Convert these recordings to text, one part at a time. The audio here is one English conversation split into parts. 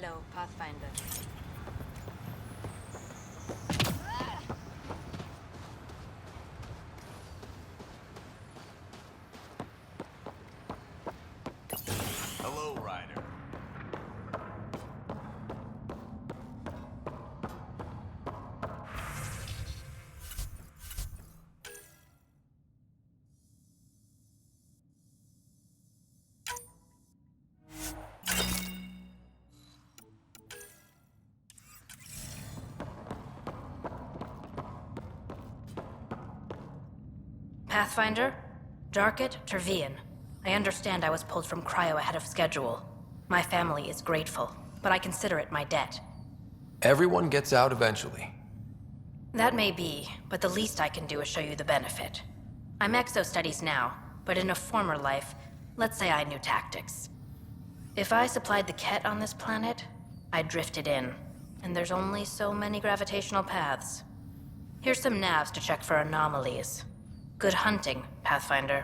Hello, Pathfinder. Hello, Ryder. Pathfinder? Darkett, Tervian. I understand I was pulled from cryo ahead of schedule. My family is grateful, but I consider it my debt. Everyone gets out eventually. That may be, but the least I can do is show you the benefit. I'm exo-studies now, but in a former life, let's say I knew tactics. If I supplied the Kett on this planet, I drifted in, and there's only so many gravitational paths. Here's some navs to check for anomalies. Good hunting, Pathfinder.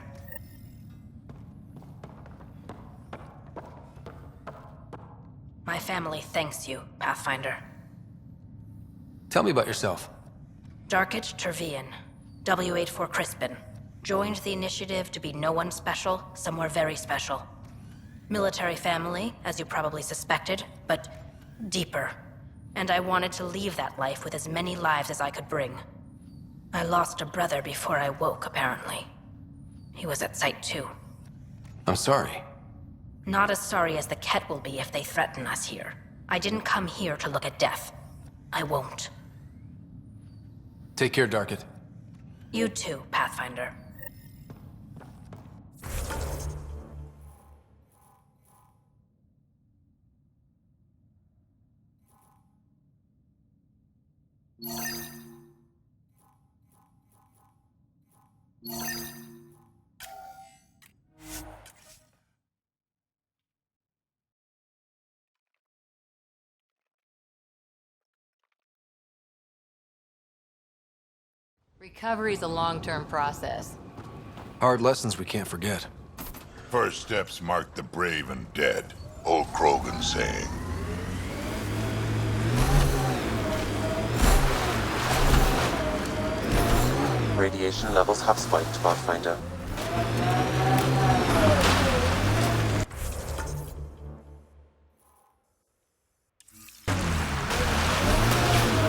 My family thanks you, Pathfinder. Tell me about yourself. Darkett Tervian, W84 Crispin. Joined the initiative to be no one special, somewhere very special. Military family, as you probably suspected, but deeper. And I wanted to leave that life with as many lives as I could bring. I lost a brother before I woke, apparently. He was at Site 2. I'm sorry. Not as sorry as the Kett will be if they threaten us here. I didn't come here to look at death. I won't. Take care, Darkett. You too, Pathfinder. Recovery's a long-term process. Hard lessons we can't forget. First steps mark the brave and dead. Old Krogan saying. Radiation levels have spiked, Pathfinder.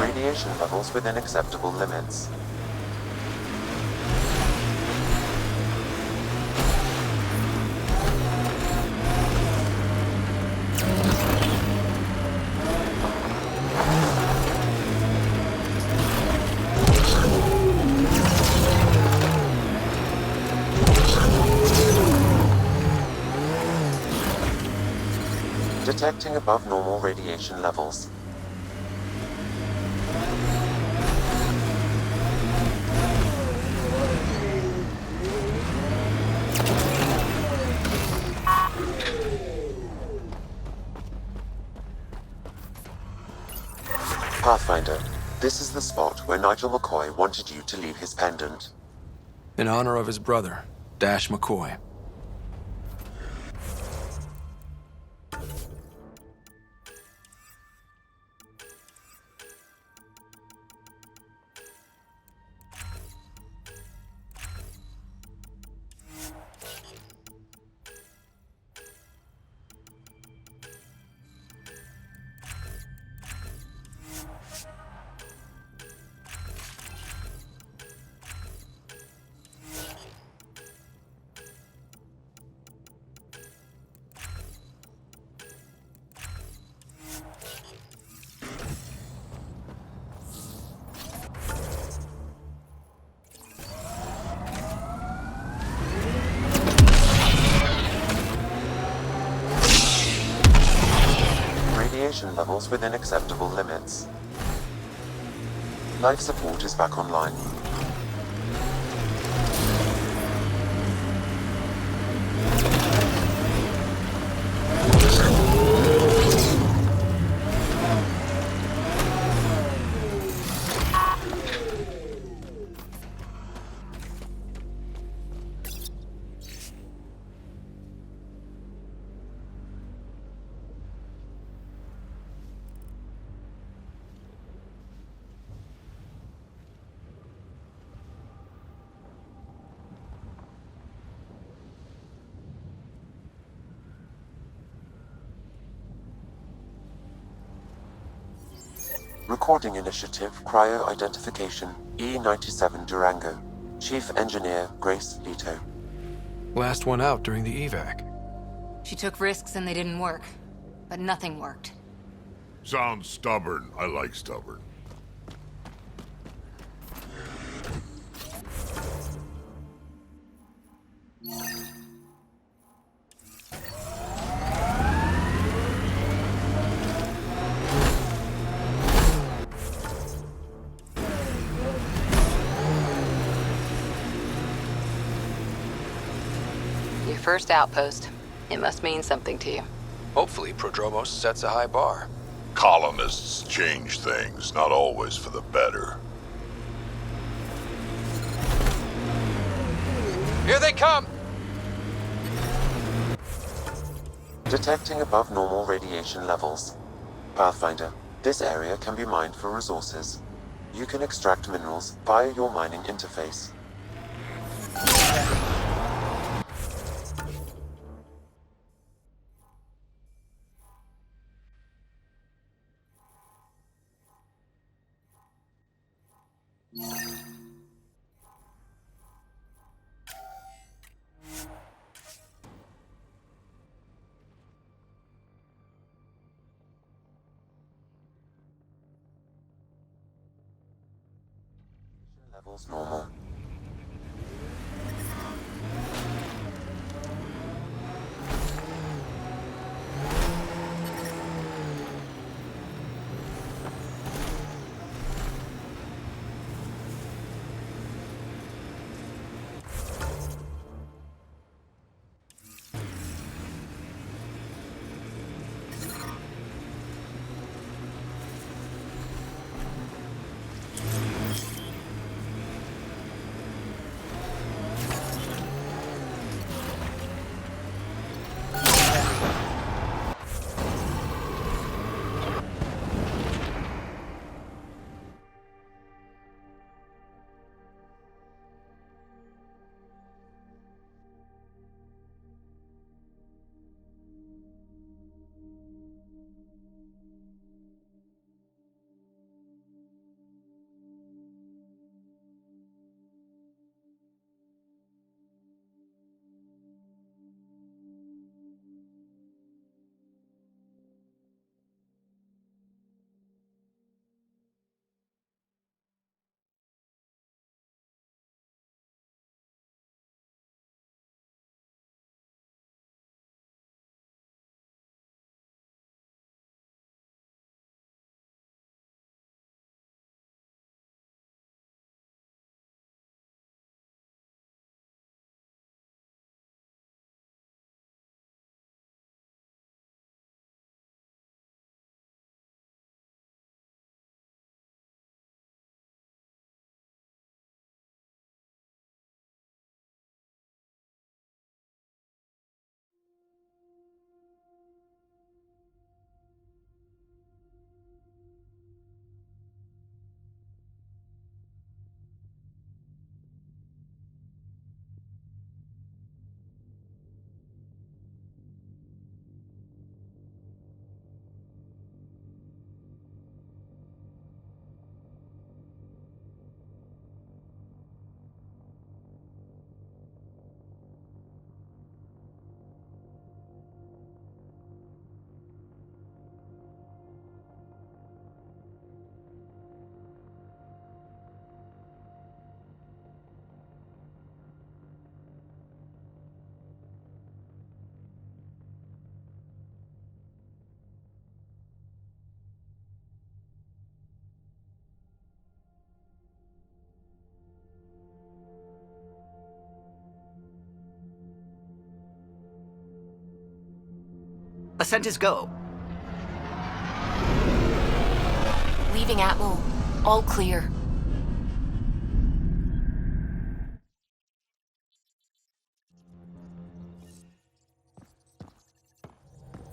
Radiation levels within acceptable limits. Detecting above normal radiation levels. Pathfinder, this is the spot where Nigel McCoy wanted you to leave his pendant. In honor of his brother, Dash McCoy. Radiation levels within acceptable limits. Life support is back online. Recording Initiative Cryo Identification E97 Durango. Chief Engineer Grace Leto. Last one out during the evac. She took risks and they didn't work. But nothing worked. Sounds stubborn. I like stubborn. Your first outpost. It must mean something to you. Hopefully, Prodromos sets a high bar. Colonists change things, not always for the better. Here they come! Detecting above normal radiation levels. Pathfinder, this area can be mined for resources. You can extract minerals via your mining interface. Levels normal. Ascent is go. Leaving Atmo. All clear.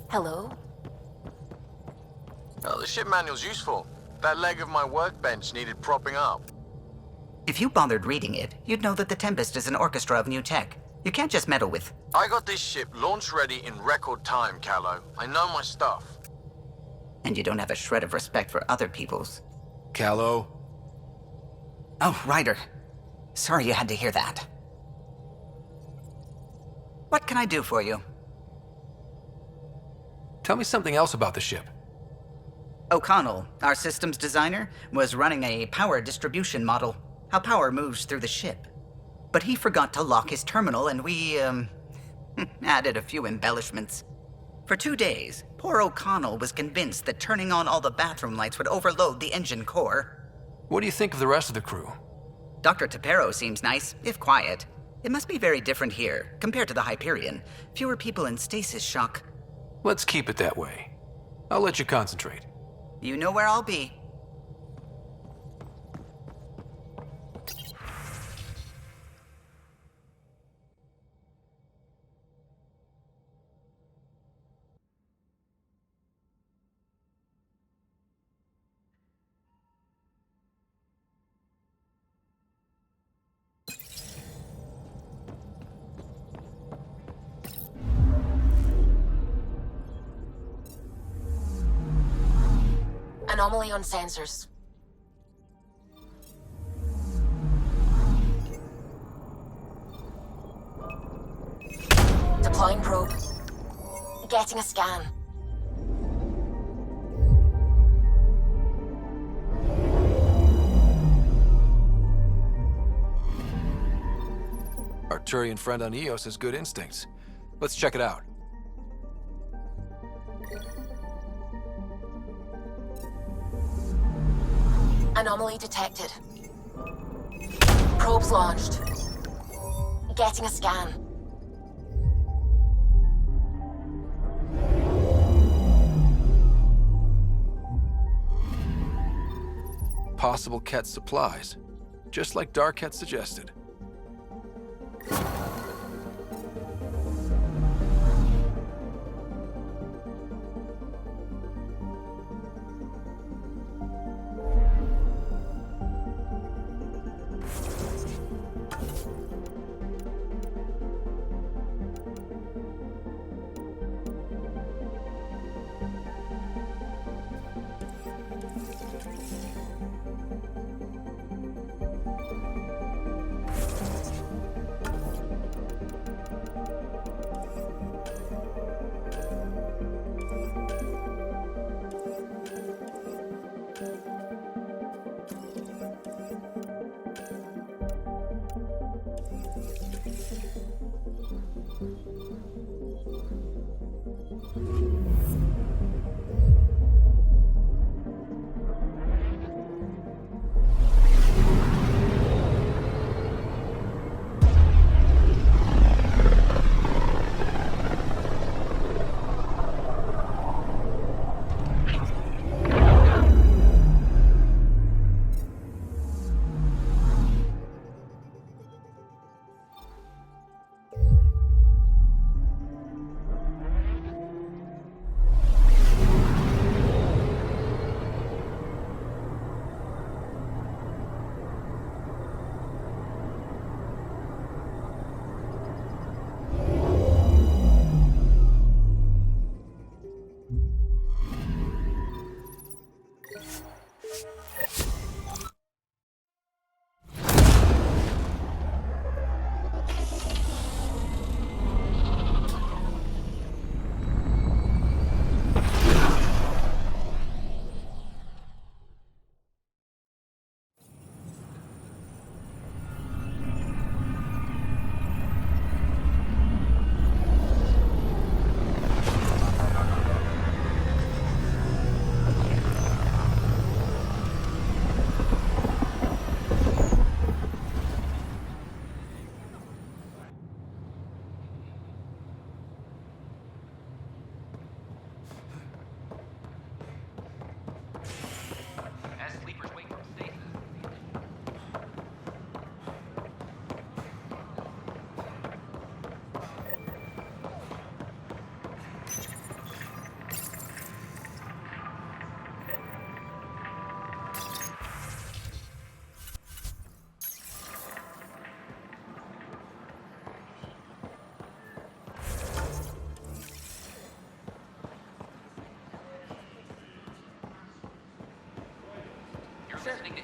Hello? Oh, the ship manual's useful. That leg of my workbench needed propping up. If you bothered reading it, you'd know that the Tempest is an orchestra of new tech. You can't just meddle with... I got this ship launch ready in record time, Callow. I know my stuff. And you don't have a shred of respect for other people's. Callow? Oh, Ryder. Sorry you had to hear that. What can I do for you? Tell me something else about the ship. O'Connell, our systems designer, was running a power distribution model, how power moves through the ship. But he forgot to lock his terminal and we, added a few embellishments. For 2 days, poor O'Connell was convinced that turning on all the bathroom lights would overload the engine core. What do you think of the rest of the crew? Dr. Tapero seems nice, if quiet. It must be very different here, compared to the Hyperion. Fewer people in stasis shock. Let's keep it that way. I'll let you concentrate. You know where I'll be. Anomaly on sensors. Deploying probe. Getting a scan. Our Turian friend on Eos has good instincts. Let's check it out. Anomaly detected. Probes launched. Getting a scan. Possible Kett supplies, just like Dark had suggested.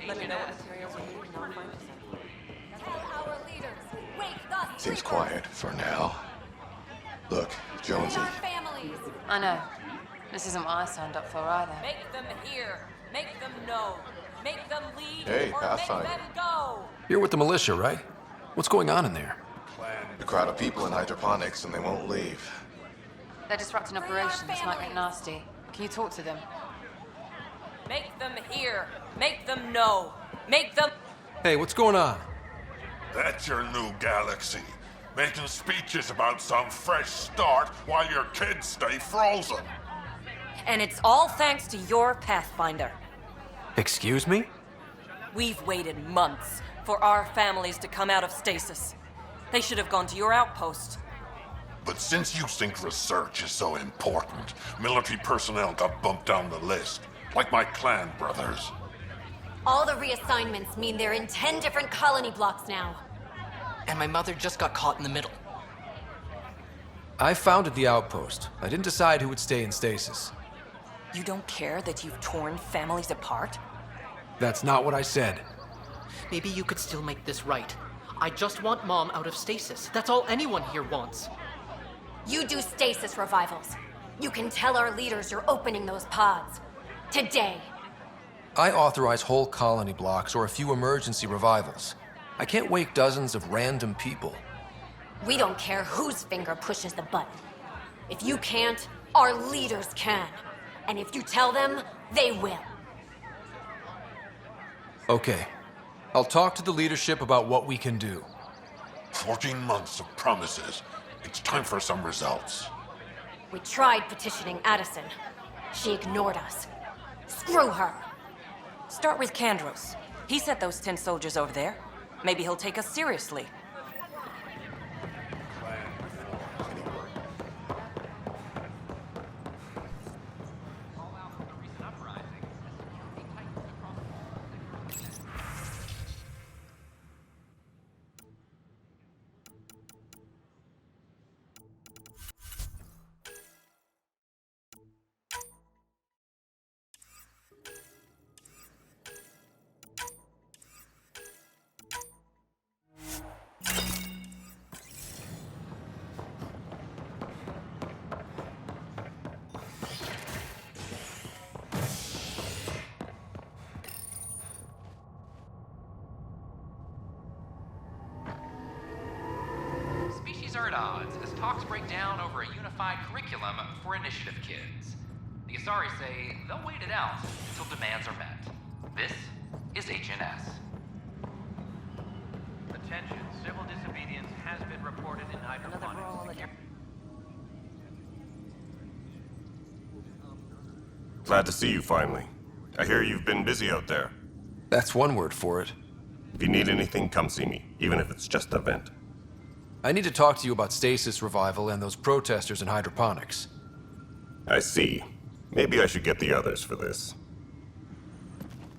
Let me know what materials you need and I'll find it. Tell our leaders, wake the Seems quiet for now. Look, Jonesy. families. I know. This isn't what I signed up for either. Make them hear. Make them know. Make them lead Hey, or Pathfinder. make them go. You're with the militia, right? What's going on in there? A crowd of people in hydroponics and they won't leave. They're disrupting operations. Might get nasty. Can you talk to them? Make them hear. Make them know. Make them... Hey, what's going on? That's your new galaxy. Making speeches about some fresh start while your kids stay frozen. And it's all thanks to your Pathfinder. Excuse me? We've waited months for our families to come out of stasis. They should have gone to your outpost. But since you think research is so important, military personnel got bumped down the list, like my clan brothers. All the reassignments mean they're in 10 different colony blocks now. And my mother just got caught in the middle. I founded the outpost. I didn't decide who would stay in stasis. You don't care that you've torn families apart? That's not what I said. Maybe you could still make this right. I just want Mom out of stasis. That's all anyone here wants. You do stasis revivals. You can tell our leaders you're opening those pods. Today. I authorize whole colony blocks or a few emergency revivals. I can't wake dozens of random people. We don't care whose finger pushes the button. If you can't, our leaders can. And if you tell them, they will. Okay. I'll talk to the leadership about what we can do. 14 months of promises. It's time for some results. We tried petitioning Addison. She ignored us. Screw her. Start with Kandros. He sent those 10 soldiers over there. Maybe he'll take us seriously. Are at odds as talks break down over a unified curriculum for initiative kids. The Asari say they'll wait it out until demands are met. This is HNS. Attention, civil disobedience has been reported in hydroponics. Glad to see you finally. I hear you've been busy out there. That's one word for it. If you need anything, come see me, even if it's just a vent. I need to talk to you about stasis revival and those protesters in hydroponics. I see. Maybe I should get the others for this.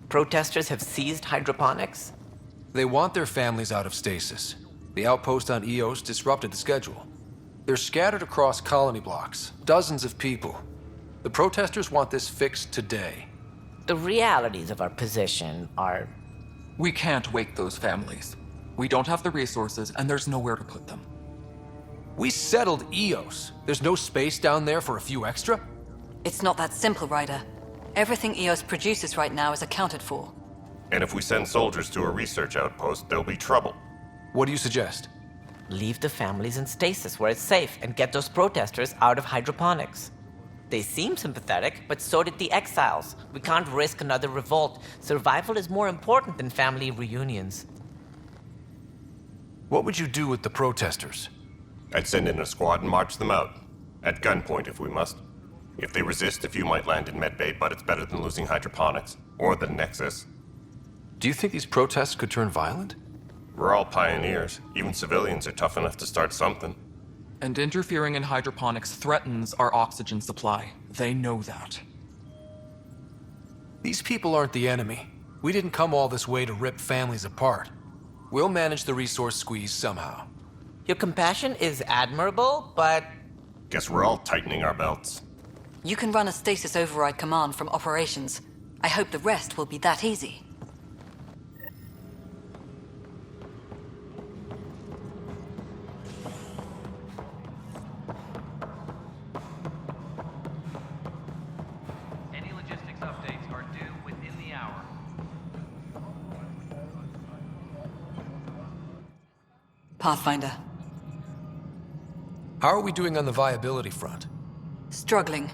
Protesters have seized hydroponics? They want their families out of stasis. The outpost on Eos disrupted the schedule. They're scattered across colony blocks, dozens of people. The protesters want this fixed today. The realities of our position are... We can't wake those families. We don't have the resources, and there's nowhere to put them. We settled Eos. There's no space down there for a few extra? It's not that simple, Ryder. Everything Eos produces right now is accounted for. And if we send soldiers to a research outpost, there'll be trouble. What do you suggest? Leave the families in stasis where it's safe and get those protesters out of hydroponics. They seem sympathetic, but so did the exiles. We can't risk another revolt. Survival is more important than family reunions. What would you do with the protesters? I'd send in a squad and march them out. At gunpoint if we must. If they resist, a few might land in medbay, but it's better than losing hydroponics. Or the nexus. Do you think these protests could turn violent? We're all pioneers. Even civilians are tough enough to start something. And interfering in hydroponics threatens our oxygen supply. They know that. These people aren't the enemy. We didn't come all this way to rip families apart. We'll manage the resource squeeze somehow. Your compassion is admirable, but... Guess we're all tightening our belts. You can run a stasis override command from operations. I hope the rest will be that easy. Pathfinder. How are we doing on the viability front? Struggling.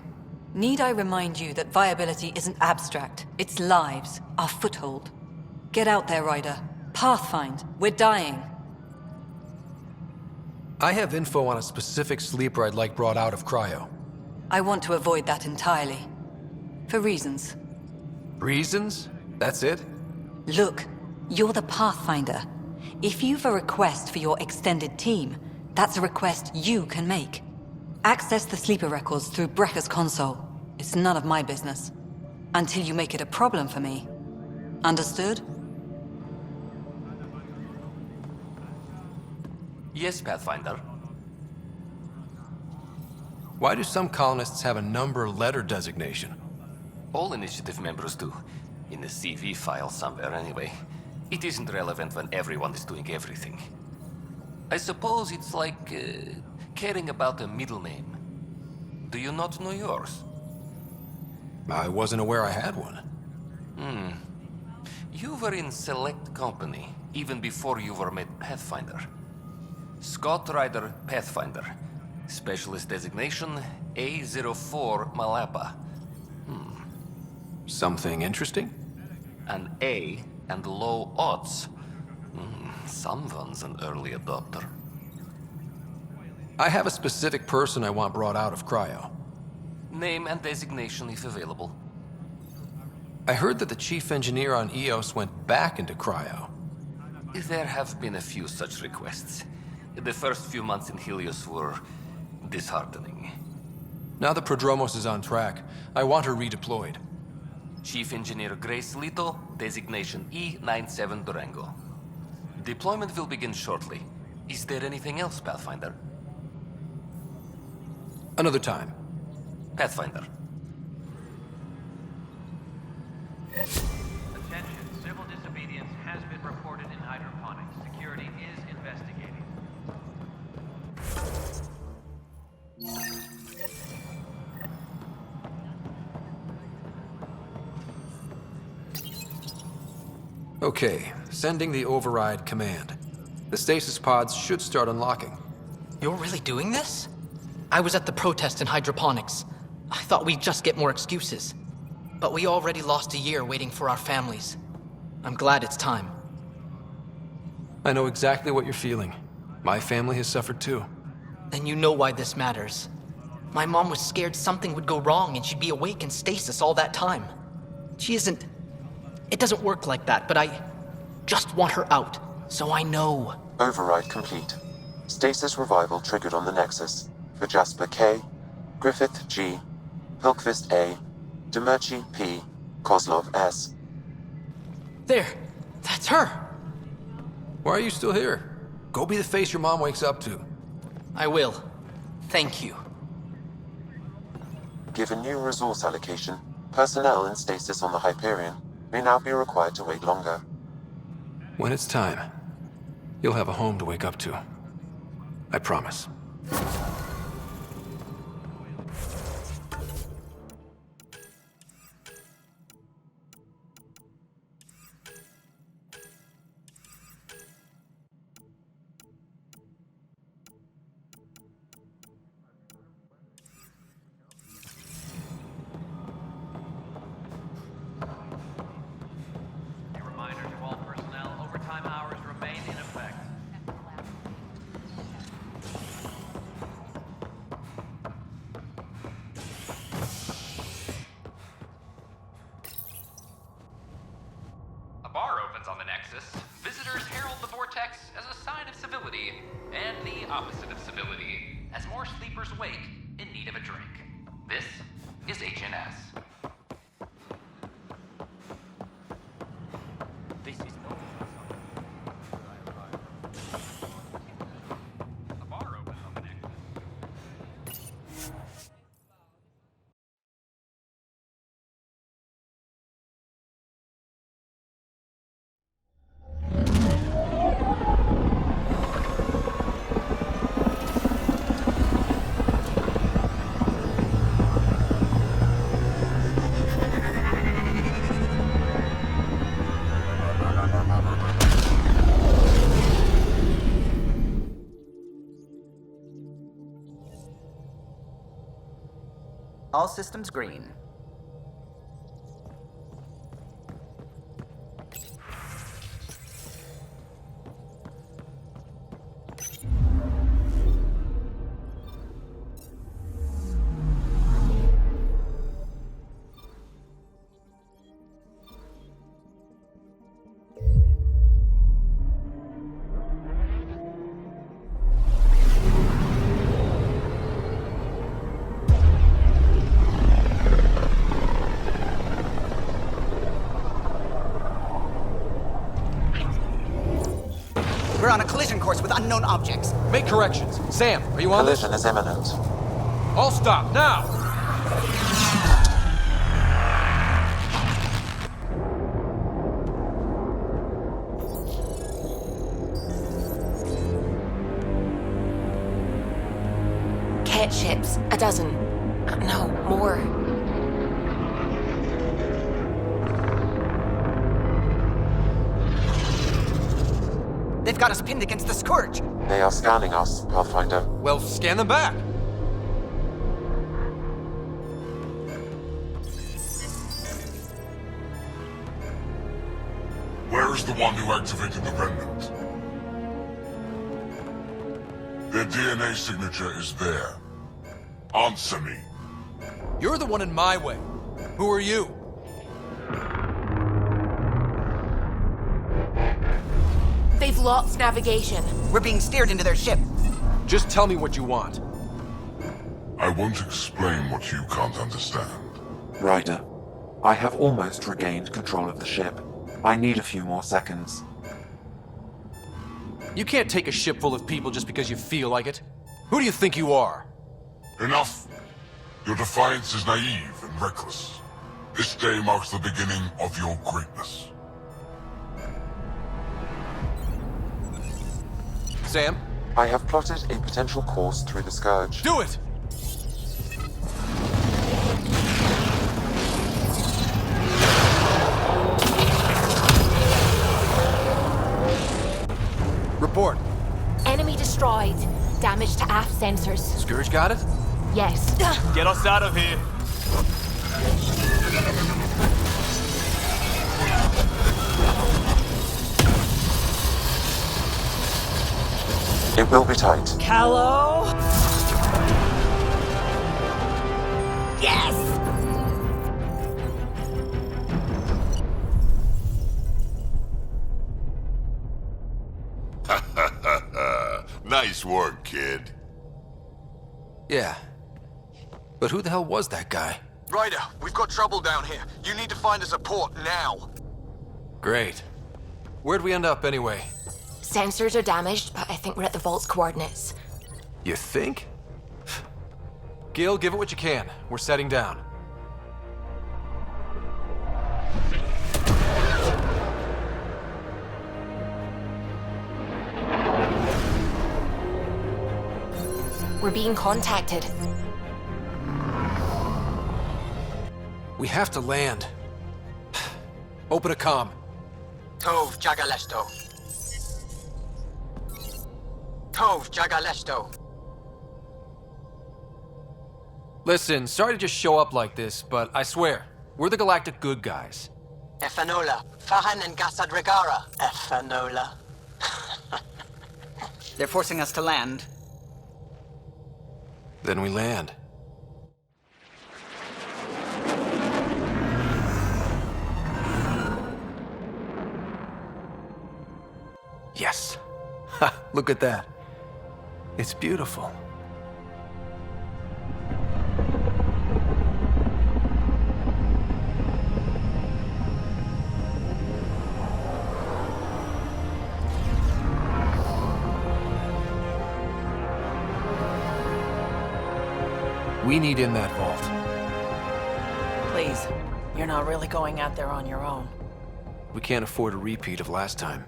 Need I remind you that viability isn't abstract? It's lives, our foothold. Get out there, Ryder. Pathfind. We're dying. I have info on a specific sleeper I'd like brought out of cryo. I want to avoid that entirely. For reasons. Reasons? That's it? Look, you're the Pathfinder. If you've a request for your extended team, that's a request you can make. Access the sleeper records through Brekker's console. It's none of my business. Until you make it a problem for me. Understood? Yes, Pathfinder. Why do some colonists have a number letter designation? All initiative members do. In the CV file somewhere, anyway. It isn't relevant when everyone is doing everything. I suppose it's like caring about a middle name. Do you not know yours? I wasn't aware I had one. You were in select company, even before you were made Pathfinder. Scott Ryder Pathfinder. Specialist designation, A04 Malapa. Something interesting? An A and low odds. Someone's an early adopter. I have a specific person I want brought out of cryo. Name and designation if available. I heard that the chief engineer on EOS went back into cryo. There have been a few such requests. The first few months in Helios were disheartening. Now the Prodromos is on track. I want her redeployed. Chief Engineer Grace Lito, designation E97 Durango. Deployment will begin shortly. Is there anything else, Pathfinder? Another time. Pathfinder. Attention, civil disobedience has been reported in hydroponics. Security is investigating. Okay, sending the override command. The stasis pods should start unlocking. You're really doing this? I was at the protest in hydroponics. I thought we'd just get more excuses. But we already lost a year waiting for our families. I'm glad it's time. I know exactly what you're feeling. My family has suffered too. Then you know why this matters. My mom was scared something would go wrong and she'd be awake in stasis all that time. She isn't... It doesn't work like that, but I just want her out, so I know. Override complete. Stasis revival triggered on the Nexus. For Jasper K, Griffith G, Hilkvist A, Demerchi P, Kozlov S. There! That's her! Why are you still here? Go be the face your mom wakes up to. I will. Thank you. Given new resource allocation, personnel in stasis on the Hyperion may now be required to wait longer. When it's time, you'll have a home to wake up to. I promise. On the Nexus, visitors herald the vortex as a sign of civility, and the opposite of civility, as more sleepers wake in need of a drink. This is HNS. This is no... A bar opens on the Nexus. All systems green. We're on a collision course with unknown objects. Make corrections. Sam, are you on this? Collision is imminent. All stop, now! Kett ships. A dozen. No, more. They've got us pinned against the Scourge. They are scanning us, Pathfinder. Well, scan them back. Where is the one who activated the remnant? Their DNA signature is there. Answer me. You're the one in my way. Who are you? They've lost navigation. We're being steered into their ship. Just tell me what you want. I won't explain what you can't understand. Ryder, I have almost regained control of the ship. I need a few more seconds. You can't take a ship full of people just because you feel like it. Who do you think you are? Enough! Your defiance is naive and reckless. This day marks the beginning of your greatness. Sam? I have plotted a potential course through the Scourge. Do it! Report. Enemy destroyed. Damage to aft sensors. Scourge got it? Yes. Get us out of here. It will be tight. Callow? Yes! Nice work, kid. Yeah. But who the hell was that guy? Ryder, we've got trouble down here. You need to find us a port now. Great. Where'd we end up anyway? Sensors are damaged, but I think we're at the vault's coordinates. You think? Gil, give it what you can. We're setting down. We're being contacted. We have to land. Open a comm. Tov Jagalesto. Tov Jagalesto. Listen, sorry to just show up like this, but I swear, we're the galactic good guys. Efanola. Fahan and Gasad Regara. Efanola. They're forcing us to land. Then we land. Yes. Ha, look at that. It's beautiful. We need in that vault. Please, you're not really going out there on your own. We can't afford a repeat of last time.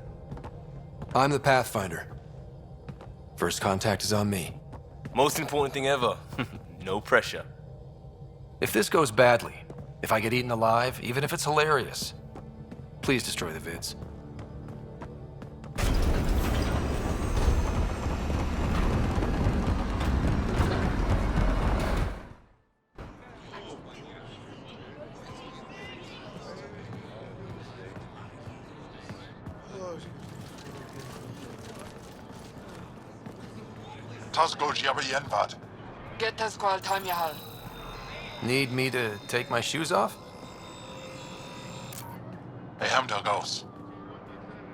I'm the Pathfinder. First contact is on me. Most important thing ever. No pressure. If this goes badly, if I get eaten alive, even if it's hilarious, please destroy the vids. Tasgo Jiabayenvad. Get us qual time yahal. Need me to take my shoes off? Hey, Hamdal Gauss.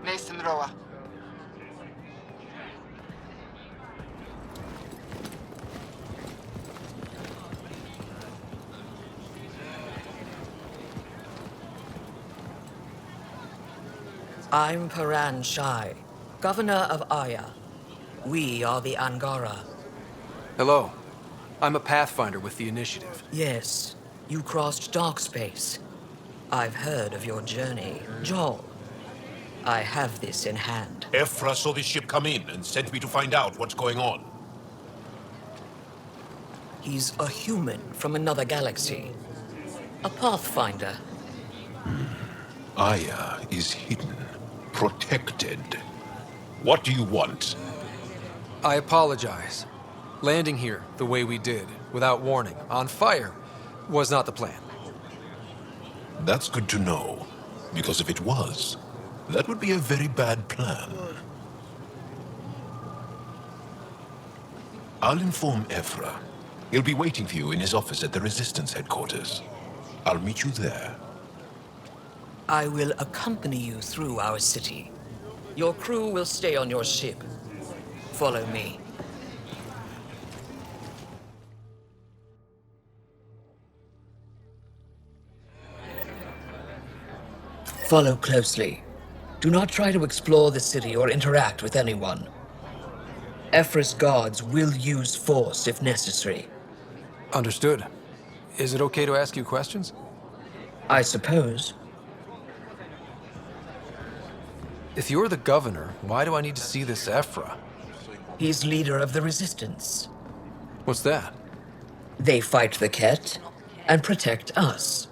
Nathan Roa. I'm Paran Shai, Governor of Aya. We are the Angara. Hello. I'm a Pathfinder with the Initiative. Yes, you crossed dark space. I've heard of your journey, Joel. I have this in hand. Ephra saw this ship come in and sent me to find out what's going on. He's a human from another galaxy. A Pathfinder. Aya is hidden, protected. What do you want? I apologize. Landing here the way we did, without warning, on fire, was not the plan. That's good to know, because if it was, that would be a very bad plan. I'll inform Ephra. He'll be waiting for you in his office at the Resistance headquarters. I'll meet you there. I will accompany you through our city. Your crew will stay on your ship. Follow me. Follow closely. Do not try to explore the city or interact with anyone. Ephra's guards will use force if necessary. Understood. Is it okay to ask you questions? I suppose. If you're the governor, why do I need to see this Ephra? He's leader of the Resistance. What's that? They fight the Kett and protect us.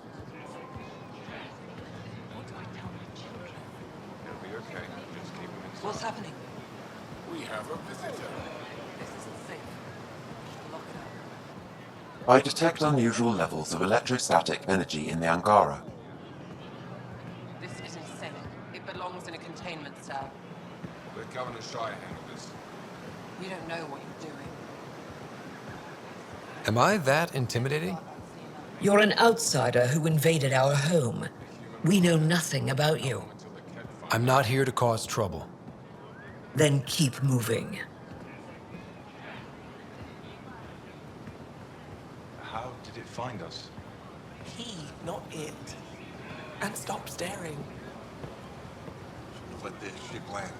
What's happening? We have a visitor. This isn't safe. Lock it up. I detect unusual levels of electrostatic energy in the Angara. This isn't safe. It belongs in a containment cell. Let Governor Shire handle this. You don't know what you're doing. Am I that intimidating? You're an outsider who invaded our home. We know nothing about you. I'm not here to cause trouble. Then keep moving. How did it find us? He, not it. And stop staring. Let this ship land.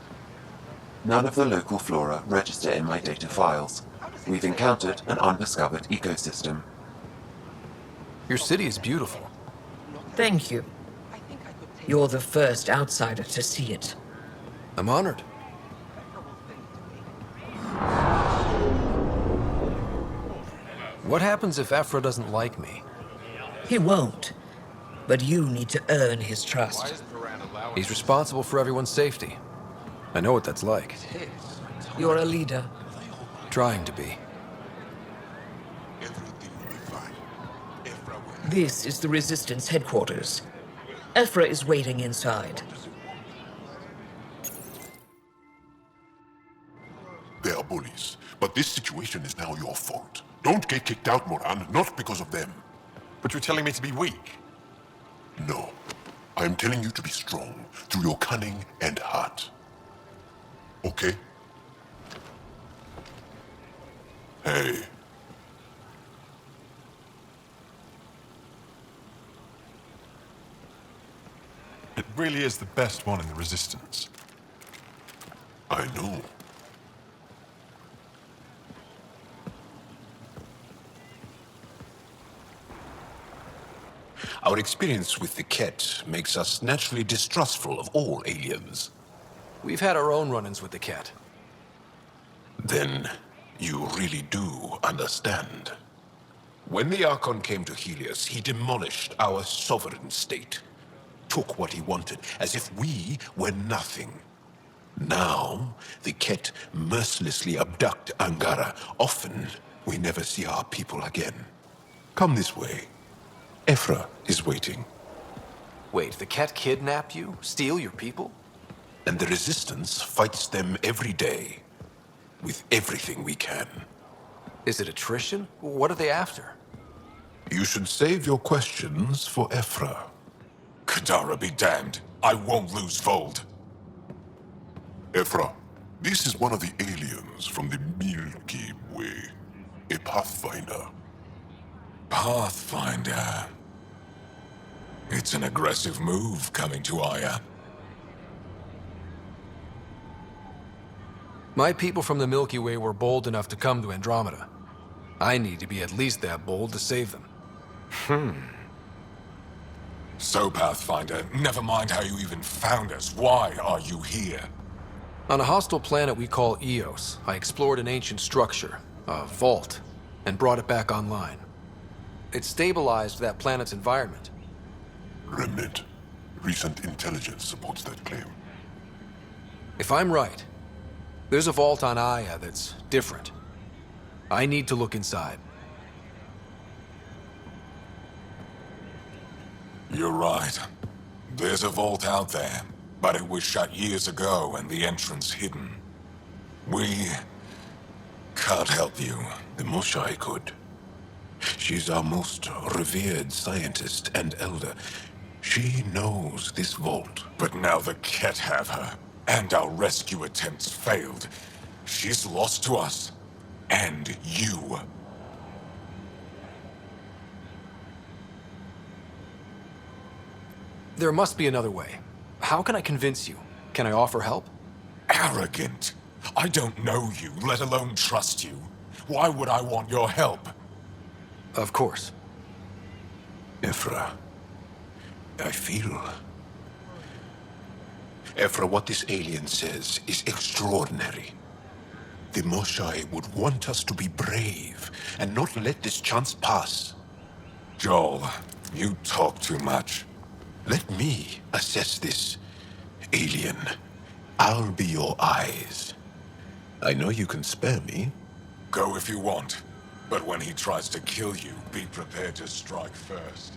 None of the local flora register in my data files. We've encountered an undiscovered ecosystem. Your city is beautiful. Thank you. You're the first outsider to see it. I'm honored. What happens if Ephra doesn't like me? He won't. But you need to earn his trust. He's responsible for everyone's safety. I know what that's like. You're a leader. Trying to be. This is the Resistance headquarters. Ephra is waiting inside. They are bullies, but this situation is now your fault. Don't get kicked out, Moran, not because of them. But you're telling me to be weak? No. I am telling you to be strong through your cunning and heart. Okay? Hey. It really is the best one in the Resistance. I know. Our experience with the Kett makes us naturally distrustful of all aliens. We've had our own run-ins with the Kett. Then you really do understand. When the Archon came to Helios, he demolished our sovereign state. Took what he wanted, as if we were nothing. Now, the Kett mercilessly abduct Angara. Often, we never see our people again. Come this way. Ephra is waiting. Wait, the Kett kidnap you? Steal your people? And the Resistance fights them every day. with everything we can. Is it attrition? What are they after? You should save your questions for Ephra. Kadara be damned. I won't lose Fold. Ephra, this is one of the aliens from the Milky Way. A Pathfinder. Pathfinder. It's an aggressive move coming to Aya. My people from the Milky Way were bold enough to come to Andromeda. I need to be at least that bold to save them. So, Pathfinder, never mind how you even found us. Why are you here? On a hostile planet we call Eos, I explored an ancient structure, a vault, and brought it back online. It stabilized that planet's environment. Remnant. Recent intelligence supports that claim. If I'm right, there's a vault on Aya that's different. I need to look inside. You're right. There's a vault out there, but it was shut years ago and the entrance hidden. We can't help you. The Moshai could. She's our most revered scientist and elder. She knows this vault. But now the Kett have her, and our rescue attempts failed. She's lost to us, and you. There must be another way. How can I convince you? Can I offer help? Arrogant. I don't know you, let alone trust you. Why would I want your help? Of course. Ephra, I feel... Ephra, what this alien says is extraordinary. The Moshai would want us to be brave and not let this chance pass. Joel, you talk too much. Let me assess this, alien. I'll be your eyes. I know you can spare me. Go if you want. But when he tries to kill you, be prepared to strike first.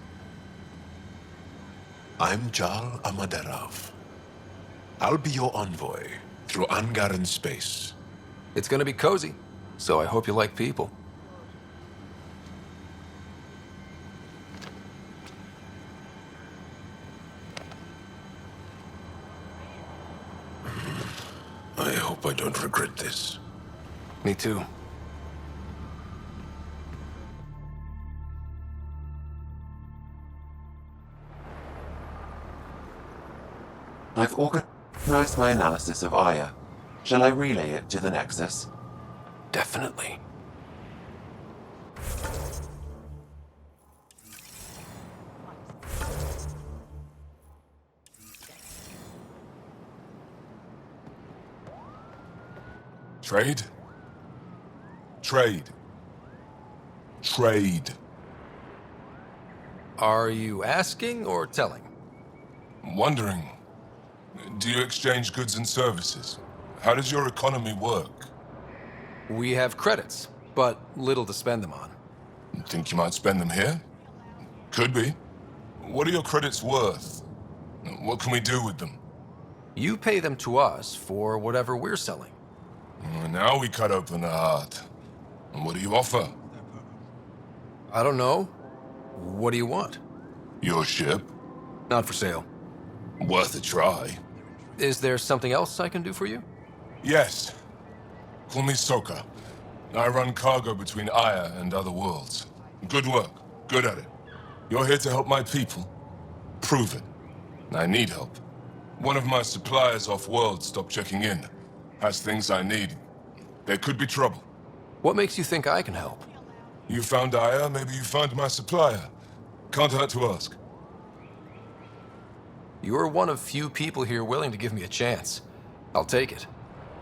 I'm Jal Amaderav. I'll be your envoy through Angara space. It's gonna be cozy, so I hope you like people. I hope I don't regret this. Me too. I've organized my analysis of Aya. Shall I relay it to the Nexus? Definitely. Trade? Trade. Trade. Are you asking or telling? Wondering, do you exchange goods and services? How does your economy work? We have credits, but little to spend them on. Think you might spend them here? Could be. What are your credits worth? What can we do with them? You pay them to us for whatever we're selling. Now we cut open the heart. And what do you offer? I don't know. What do you want? Your ship? Not for sale. Worth a try. Is there something else I can do for you? Yes. Call me Soka. I run cargo between Aya and other worlds. Good work. Good at it. You're here to help my people. Prove it. I need help. One of my suppliers off-world stopped checking in. Has things I need. There could be trouble. What makes you think I can help? You found Aya, maybe you found my supplier. Can't hurt to ask. You're one of few people here willing to give me a chance. I'll take it.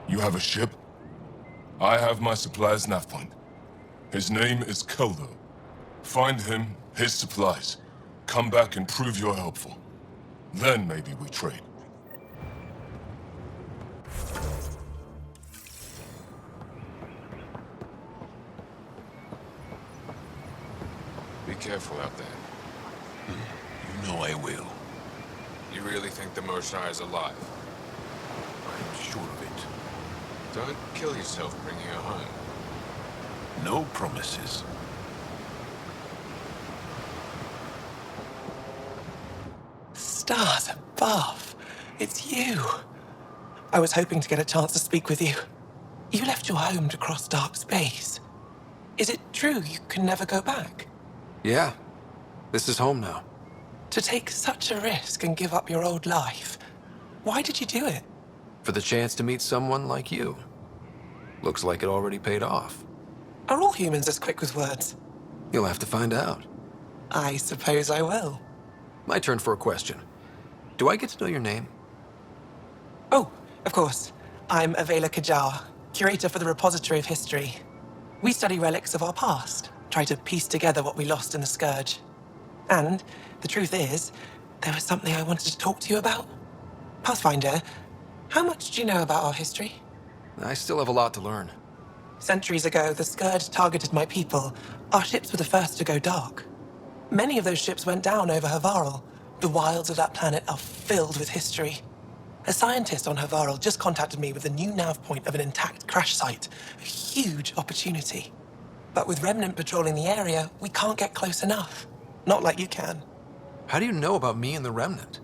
You have a ship? I have my supplier's nav point. His name is Koldo. Find him, his supplies. Come back and prove you're helpful. Then maybe we trade. Be careful out there. You know I will. You really think the Moshai is alive? I'm sure of it. Don't kill yourself bringing her home. No promises. Stars above. It's you. I was hoping to get a chance to speak with you. You left your home to cross dark space. Is it true you can never go back? Yeah. This is home now. To take such a risk and give up your old life, why did you do it? For the chance to meet someone like you. Looks like it already paid off. Are all humans as quick with words? You'll have to find out. I suppose I will. My turn for a question. Do I get to know your name? Oh, of course. I'm Avela Kajar, curator for the Repository of History. We study relics of our past, try to piece together what we lost in the Scourge. And the truth is, there was something I wanted to talk to you about. Pathfinder, how much do you know about our history? I still have a lot to learn. Centuries ago, the Scourge targeted my people. Our ships were the first to go dark. Many of those ships went down over Havarl. The wilds of that planet are filled with history. A scientist on Havarl just contacted me with a new nav point of an intact crash site. A huge opportunity. But with Remnant patrolling the area, we can't get close enough. Not like you can. How do you know about me and the Remnant?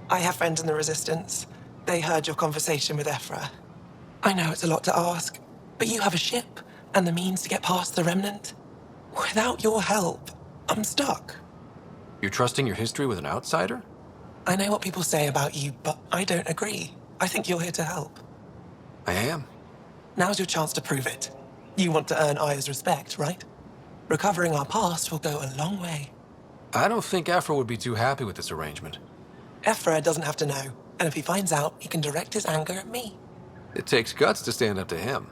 I have friends in the Resistance. They heard your conversation with Ephra. I know it's a lot to ask, but you have a ship and the means to get past the Remnant. Without your help, I'm stuck. You're trusting your history with an outsider? I know what people say about you, but I don't agree. I think you're here to help. I am. Now's your chance to prove it. You want to earn Aya's respect, right? Recovering our past will go a long way. I don't think Ephra would be too happy with this arrangement. Ephra doesn't have to know, and if he finds out, he can direct his anger at me. It takes guts to stand up to him.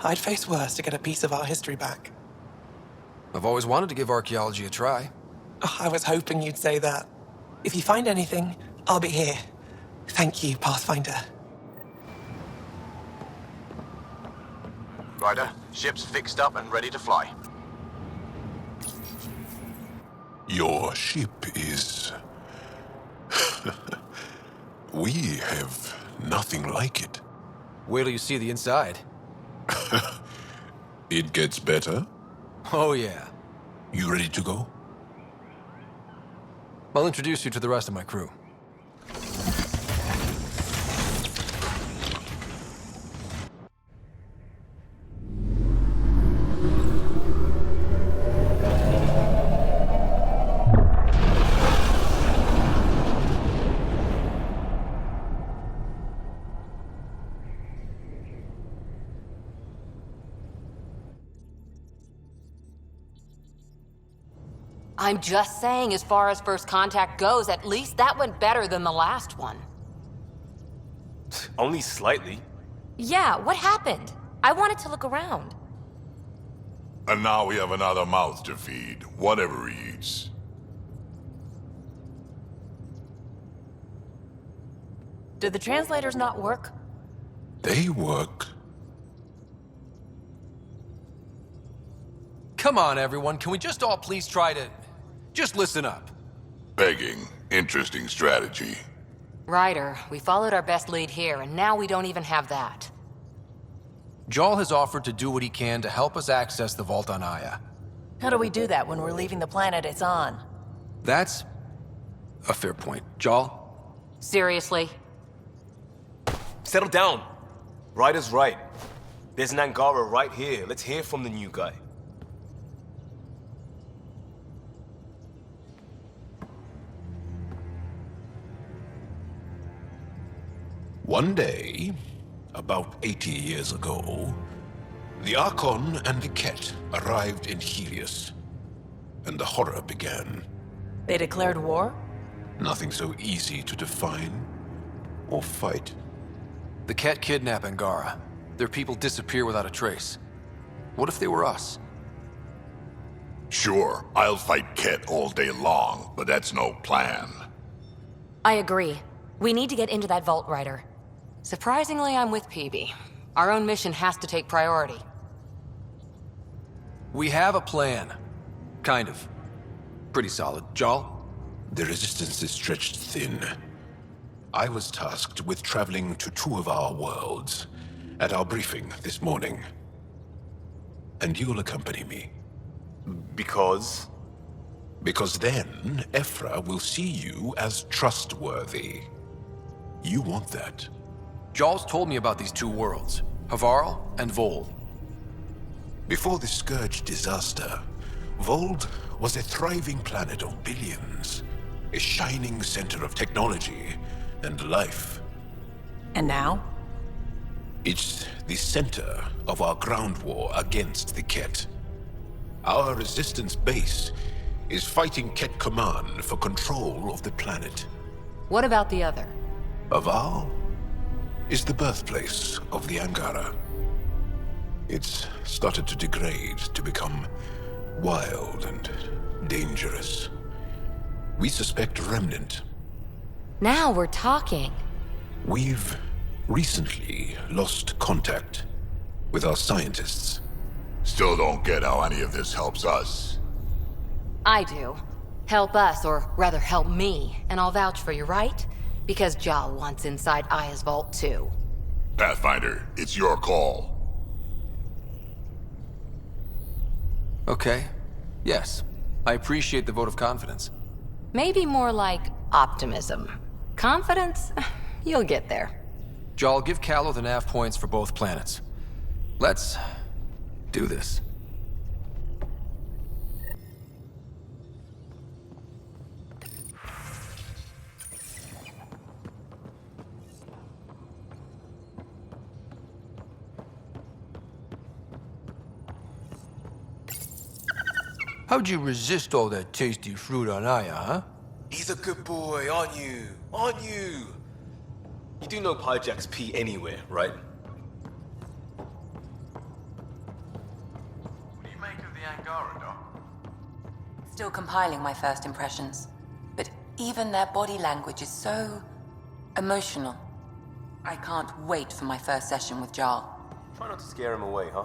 I'd face worse to get a piece of our history back. I've always wanted to give archaeology a try. Oh, I was hoping you'd say that. If you find anything, I'll be here. Thank you, Pathfinder. Ryder, ship's fixed up and ready to fly. Your ship is... We have nothing like it. Wait till you see the inside. It gets better? Oh, yeah. You ready to go? I'll introduce you to the rest of my crew. I'm just saying, as far as first contact goes, at least that went better than the last one. Only slightly. Yeah, what happened? I wanted to look around. And now we have another mouth to feed, whatever he eats. Did the translators not work? They work. Come on, everyone. Can we just all please try to... just listen up? Begging. Interesting strategy. Ryder, we followed our best lead here, and now we don't even have that. Jarl has offered to do what he can to help us access the vault on Aya. How do we do that when we're leaving the planet it's on? That's a fair point. Jarl? Seriously? Settle down. Ryder's right. There's an Angara right here. Let's hear from the new guy. One day, about 80 years ago, the Archon and the Kett arrived in Helios, and the horror began. They declared war? Nothing so easy to define or fight. The Kett kidnap Angara. Their people disappear without a trace. What if they were us? Sure, I'll fight Kett all day long, but that's no plan. I agree. We need to get into that vault, Ryder. Surprisingly, I'm with PB. Our own mission has to take priority. We have a plan. Kind of. Pretty solid. Jarl? The resistance is stretched thin. I was tasked with traveling to two of our worlds at our briefing this morning. And you'll accompany me. Because? Because then, Ephra will see you as trustworthy. You want that. Jarl's told me about these two worlds, Havarl and Vold. Before the Scourge disaster, Vold was a thriving planet of billions, a shining center of technology and life. And now? It's the center of our ground war against the Kett. Our resistance base is fighting Kett Command for control of the planet. What about the other? Havarl is the birthplace of the Angara. It's started to degrade, to become wild and dangerous. We suspect a remnant. Now we're talking. We've recently lost contact with our scientists. Still don't get how any of this helps us. I do. Help us, or rather help me, and I'll vouch for you, right? Because Jarl wants inside Aya's vault too. Pathfinder, it's your call. Okay. Yes. I appreciate the vote of confidence. Maybe more like optimism. Confidence? You'll get there. Jarl, give Callow the nav points for both planets. Let's do this. How'd you resist all that tasty fruit on Aya, huh? He's a good boy, aren't you? Aren't you? You do know Pyjack's pee anywhere, right? What do you make of the Angara, Doc? Still compiling my first impressions. But even their body language is so emotional. I can't wait for my first session with Jarl. Try not to scare him away, huh?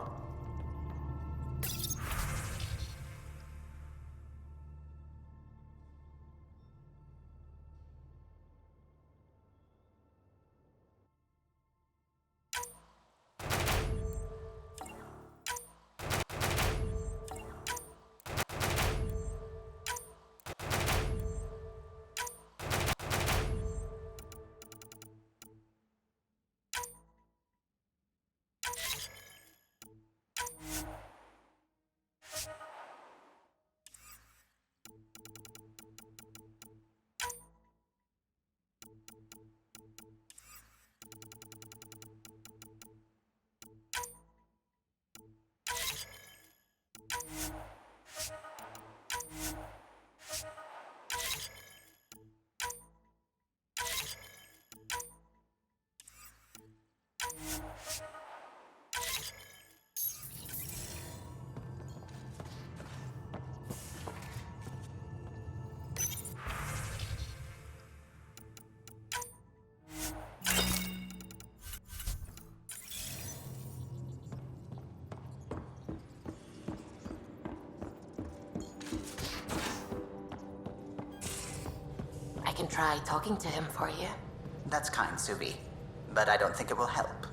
I can try talking to him for you. That's kind, Subi. But I don't think it will help.